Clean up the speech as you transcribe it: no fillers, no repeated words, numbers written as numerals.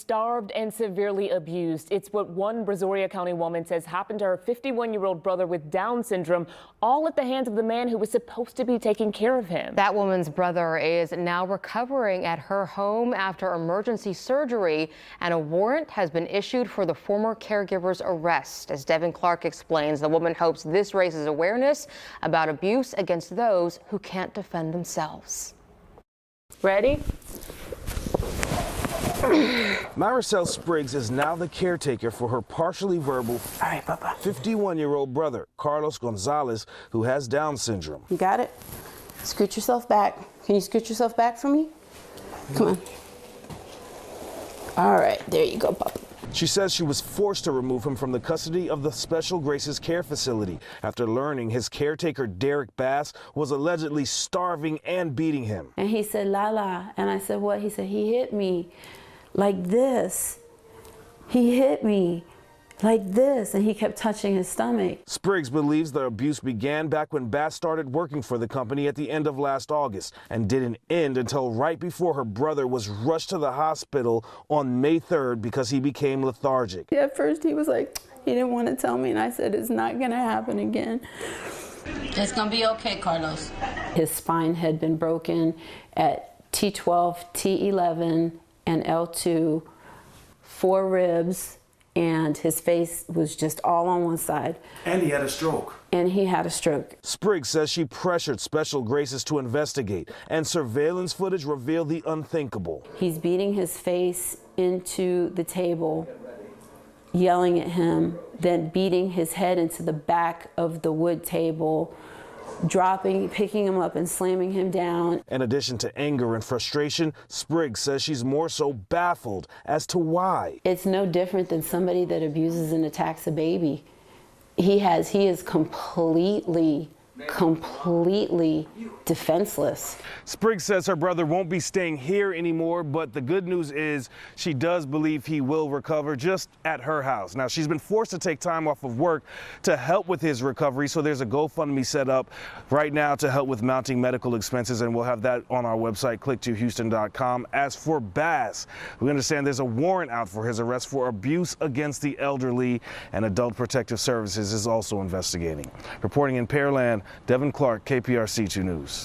starved and severely abused. It's what one Brazoria County woman says happened to her 51-year-old brother with Down syndrome, all at the hands of the man who was supposed to be taking care of him. That woman's brother is now recovering at her home after emergency surgery, and a warrant has been issued for the former caregiver's arrest. As Devin Clark explains, the woman hopes this raises awareness about abuse against those who can't defend themselves. Ready? Maricel Spriggs is now the caretaker for her partially verbal 51-year-old brother, Carlos Gonzalez, who has Down syndrome. You got it? Scoot yourself back. Can you scoot yourself back for me? Come on. All right, there you go, Papa. She says she was forced to remove him from the custody of the Special Graces Care Facility after learning his caretaker, Derek Bass, was allegedly starving and beating him. And he said, Lala. And I said, what? He said, he hit me like this. He hit me like this. And he kept touching his stomach. Spriggs believes the abuse began back when Bass started working for the company at the end of last August and didn't end until right before her brother was rushed to the hospital on May 3rd because he became lethargic. At first he was like, he didn't want to tell me, and I said, it's not going to happen again. It's going to be okay, Carlos. His spine had been broken at T12, T11, and L2, 4 ribs, and his face was just all on one side. And he had a stroke. And he had a stroke. Spriggs says she pressured Special Graces to investigate, and surveillance footage revealed the unthinkable. He's beating his face into the table, yelling at him, then beating his head into the back of the wood table, picking him up and slamming him down. In addition to anger and frustration, Spriggs says she's more so baffled as to why. It's no different than somebody that abuses and attacks a baby. He is completely defenseless. Spriggs says her brother won't be staying here anymore, but the good news is she does believe he will recover just at her house. Now, she's been forced to take time off of work to help with his recovery, so there's a GoFundMe set up right now to help with mounting medical expenses, and we'll have that on our website, click2houston.com. As for Bass, we understand there's a warrant out for his arrest for abuse against the elderly, and Adult Protective Services is also investigating. Reporting in Pearland, Devin Clark, KPRC 2 News.